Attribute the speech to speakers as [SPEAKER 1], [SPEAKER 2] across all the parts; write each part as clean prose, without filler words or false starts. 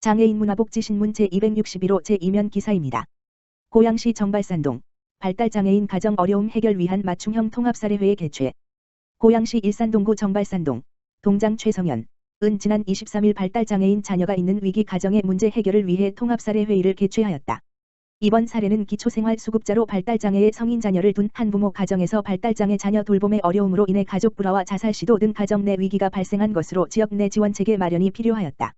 [SPEAKER 1] 장애인 문화복지신문 제261호 제2면 기사입니다. 고양시 정발산동 발달장애인 가정 어려움 해결 위한 맞춤형 통합사례회의 개최. 고양시 일산동구 정발산동 동장 최성현 은 지난 23일 발달장애인 자녀가 있는 위기 가정의 문제 해결을 위해 통합사례회의를 개최하였다. 이번 사례는 기초생활수급자로 발달장애의 성인 자녀를 둔 한부모 가정에서 발달장애 자녀 돌봄의 어려움으로 인해 가족 불화와 자살 시도 등 가정 내 위기가 발생한 것으로 지역 내 지원체계 마련이 필요하였다.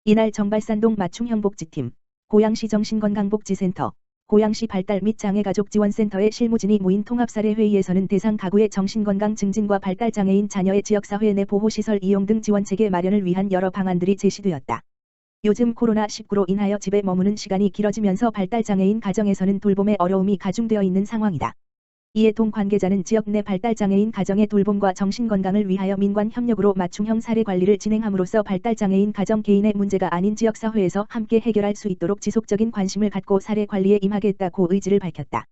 [SPEAKER 1] 이날 정발산동 맞춤형 복지팀, 고양시 정신건강복지센터, 고양시 발달 및 장애가족지원센터의 실무진이 모인 통합사례회의에서는 대상 가구의 정신건강 증진과 발달장애인 자녀의 지역사회 내 보호시설 이용 등 지원체계 마련을 위한 여러 방안들이 제시되었다. 요즘 코로나19로 인하여 집에 머무는 시간이 길어지면서 발달장애인 가정에서는 돌봄의 어려움이 가중되어 있는 상황이다. 이에 동 관계자는 지역 내 발달장애인 가정의 돌봄과 정신건강을 위하여 민관 협력으로 맞춤형 사례 관리를 진행함으로써 발달장애인 가정 개인의 문제가 아닌 지역사회에서 함께 해결할 수 있도록 지속적인 관심을 갖고 사례 관리에 임하겠다고 의지를 밝혔다.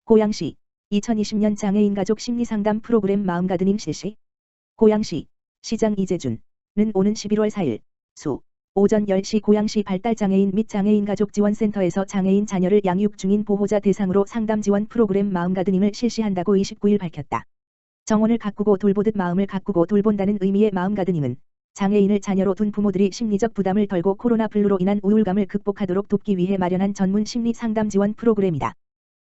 [SPEAKER 1] 고양시 2020년 장애인 가족 심리상담 프로그램 마음가드님 실시. 고양시 시장 이재준은 오는 11월 4일 수 오전 10시 고양시 발달장애인 및 장애인가족지원센터에서 장애인 자녀를 양육 중인 보호자 대상으로 상담 지원 프로그램 마음가드님을 실시한다고 29일 밝혔다. 정원을 가꾸고 돌보듯 마음을 가꾸고 돌본다는 의미의 마음가드님은 장애인을 자녀로 둔 부모들이 심리적 부담을 덜고 코로나 블루로 인한 우울감을 극복하도록 돕기 위해 마련한 전문 심리 상담 지원 프로그램이다.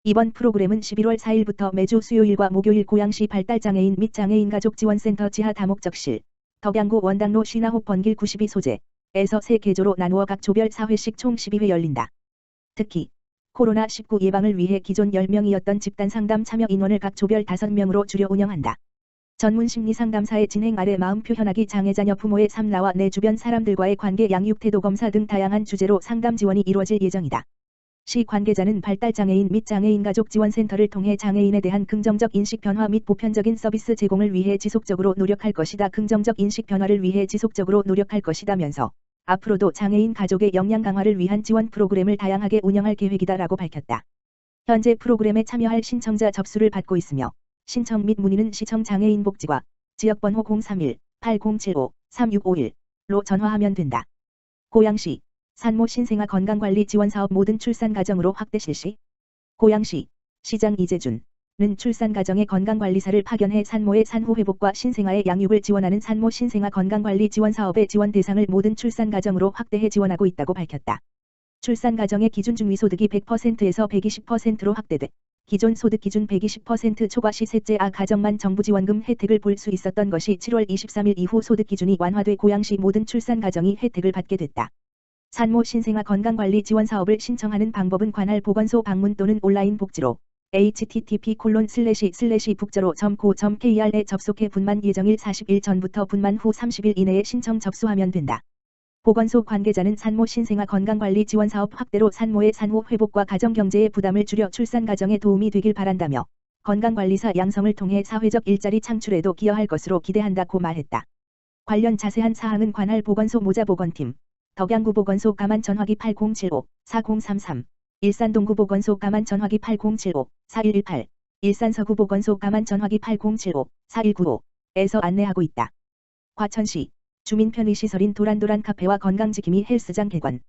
[SPEAKER 1] 이번 프로그램은 11월 4일부터 매주 수요일과 목요일 고양시 발달장애인 및 장애인가족지원센터 지하 다목적실, 덕양구 원당로 쉬나홉 번길 92 소재, 에서 3개조로 나누어 각 조별 4회씩 총 12회 열린다. 특히 코로나19 예방을 위해 기존 10명이었던 집단 상담 참여 인원을 각 조별 5명으로 줄여 운영한다. 전문 심리 상담사의 진행 아래 마음 표현하기 장애자녀 부모의 삶 나와 내 주변 사람들과의 관계 양육 태도 검사 등 다양한 주제로 상담 지원이 이루어질 예정이다. 시 관계자는 발달장애인 및 장애인가족지원센터를 통해 장애인에 대한 긍정적 인식 변화 및 보편적인 서비스 제공을 위해 지속적으로 노력할 것이다. 긍정적 인식 변화를 위해 지속적으로 노력할 것이다면서 앞으로도 장애인 가족의 역량 강화를 위한 지원 프로그램을 다양하게 운영할 계획이다라고 밝혔다. 현재 프로그램에 참여할 신청자 접수를 받고 있으며 신청 및 문의는 시청 장애인복지과 지역번호 031-8075-3651로 전화하면 된다. 고양시 산모 신생아 건강관리 지원사업 모든 출산 가정으로 확대 실시. 고양시 시장 이재준은 출산 가정의 건강관리사를 파견해 산모의 산후 회복과 신생아의 양육을 지원하는 산모 신생아 건강관리 지원사업의 지원 대상을 모든 출산 가정으로 확대해 지원하고 있다고 밝혔다. 출산 가정의 기준 중위소득이 100%에서 120%로 확대돼 기존 소득 기준 120% 초과 시 셋째 아 가정만 정부 지원금 혜택을 볼 수 있었던 것이 7월 23일 이후 소득 기준이 완화돼 고양시 모든 출산 가정이 혜택을 받게 됐다. 산모 신생아 건강관리 지원 사업을 신청하는 방법은 관할 보건소 방문 또는 온라인 복지로 http://북저로.co.kr에 접속해 분만 예정일 40일 전부터 분만 후 30일 이내에 신청 접수하면 된다. 보건소 관계자는 산모 신생아 건강관리 지원 사업 확대로 산모의 산후 회복과 가정경제의 부담을 줄여 출산 가정에 도움이 되길 바란다며 건강관리사 양성을 통해 사회적 일자리 창출에도 기여할 것으로 기대한다고 말했다. 관련 자세한 사항은 관할 보건소 모자보건팀, 덕양구 보건소 가만 전화기 8075-4033, 일산동구 보건소 가만 전화기 8075-4118, 일산서구 보건소 가만 전화기 8075-4195에서 안내하고 있다. 과천시 주민 편의시설인 도란도란 카페와 건강지킴이 헬스장 개관.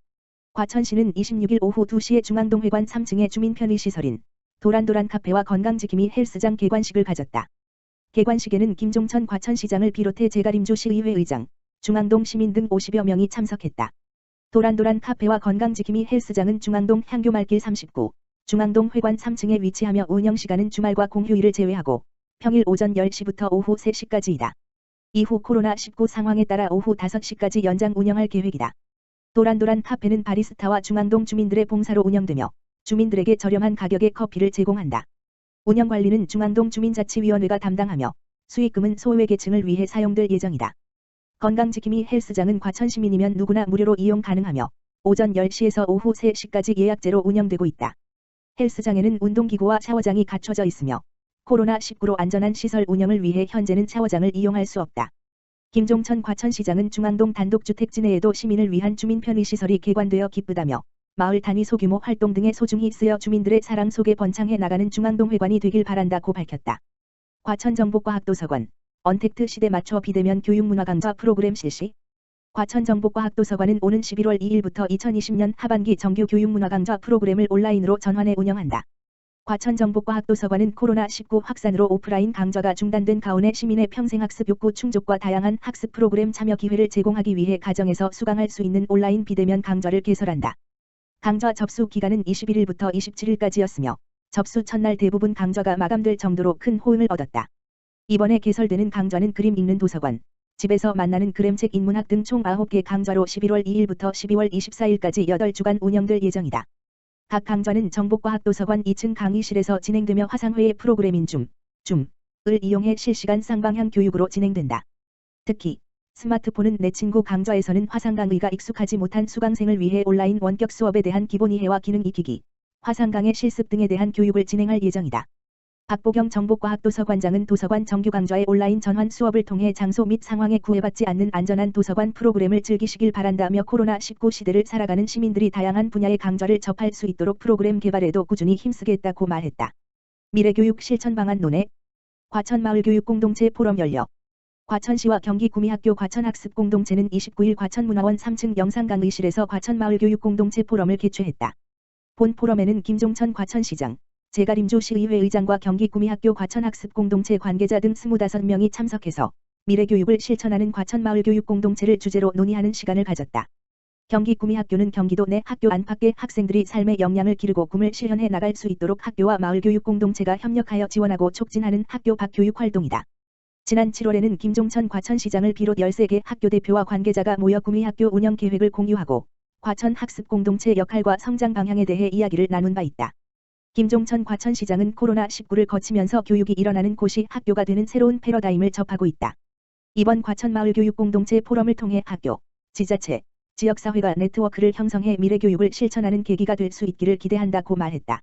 [SPEAKER 1] 과천시는 26일 오후 2시에 중앙동 회관 3층에 주민 편의시설인 도란도란 카페와 건강지킴이 헬스장 개관식을 가졌다. 개관식에는 김종천 과천시장을 비롯해 제가림주 시의회 의장, 중앙동 시민 등 50여 명이 참석했다. 도란도란 카페와 건강지킴이 헬스장은 중앙동 향교말길 39, 중앙동 회관 3층에 위치하며 운영시간은 주말과 공휴일을 제외하고 평일 오전 10시부터 오후 3시까지이다. 이후 코로나19 상황에 따라 오후 5시까지 연장 운영할 계획이다. 도란도란 카페는 바리스타와 중앙동 주민들의 봉사로 운영되며 주민들에게 저렴한 가격의 커피를 제공한다. 운영관리는 중앙동 주민자치위원회가 담당하며 수익금은 소외계층을 위해 사용될 예정이다. 건강지킴이 헬스장은 과천시민이면 누구나 무료로 이용 가능하며 오전 10시에서 오후 3시까지 예약제로 운영되고 있다. 헬스장에는 운동기구와 샤워장이 갖춰져 있으며 코로나19로 안전한 시설 운영을 위해 현재는 샤워장을 이용할 수 없다. 김종천 과천시장은 중앙동 단독주택지 내에도 시민을 위한 주민 편의시설이 개관되어 기쁘다며 마을 단위 소규모 활동 등에 소중히 쓰여 주민들의 사랑 속에 번창해 나가는 중앙동 회관이 되길 바란다고 밝혔다. 과천정복과학도서관 언택트 시대 맞춰 비대면 교육문화 강좌 프로그램 실시. 과천정복과학도서관은 오는 11월 2일부터 2020년 하반기 정규 교육문화 강좌 프로그램을 온라인으로 전환해 운영한다. 과천정복과학도서관은 코로나19 확산으로 오프라인 강좌가 중단된 가운데 시민의 평생학습 욕구 충족과 다양한 학습 프로그램 참여 기회를 제공하기 위해 가정에서 수강할 수 있는 온라인 비대면 강좌를 개설한다. 강좌 접수 기간은 21일부터 27일까지였으며 접수 첫날 대부분 강좌가 마감될 정도로 큰 호응을 얻었다. 이번에 개설되는 강좌는 그림 읽는 도서관, 집에서 만나는 그림책 인문학 등 총 9개 강좌로 11월 2일부터 12월 24일까지 8주간 운영될 예정이다. 각 강좌는 정복과학도서관 2층 강의실에서 진행되며 화상회의 프로그램인 줌을 이용해 실시간 쌍방향 교육으로 진행된다. 특히 스마트폰은 내 친구 강좌에서는 화상 강의가 익숙하지 못한 수강생을 위해 온라인 원격 수업에 대한 기본 이해와 기능 익히기, 화상 강의 실습 등에 대한 교육을 진행할 예정이다. 박보경 정복과학도서관장은 도서관 정규 강좌의 온라인 전환 수업을 통해 장소 및 상황에 구애받지 않는 안전한 도서관 프로그램을 즐기시길 바란다며 코로나19 시대를 살아가는 시민들이 다양한 분야의 강좌를 접할 수 있도록 프로그램 개발에도 꾸준히 힘쓰겠다고 말했다. 미래교육 실천 방안 논의. 과천마을교육공동체 포럼 열려. 과천시와 경기구미학교 과천학습공동체는 29일 과천문화원 3층 영상강의실에서 과천마을교육공동체 포럼을 개최했다. 본 포럼에는 김종천 과천시장, 제가림주 시의회 의장과 경기구미학교 과천학습공동체 관계자 등 25명이 참석해서 미래교육을 실천하는 과천마을교육공동체를 주제로 논의하는 시간을 가졌다. 경기구미학교는 경기도 내 학교 안팎의 학생들이 삶의 역량을 기르고 꿈을 실현해 나갈 수 있도록 학교와 마을교육공동체가 협력하여 지원하고 촉진하는 학교 밖 교육 활동이다. 지난 7월에는 김종천 과천시장을 비롯 13개 학교 대표와 관계자가 모여 구미학교 운영 계획을 공유하고 과천학습공동체 역할과 성장 방향에 대해 이야기를 나눈 바 있다. 김종천 과천시장은 코로나19를 거치면서 교육이 일어나는 곳이 학교가 되는 새로운 패러다임을 접하고 있다. 이번 과천마을교육공동체 포럼을 통해 학교, 지자체, 지역사회가 네트워크를 형성해 미래교육을 실천하는 계기가 될 수 있기를 기대한다고 말했다.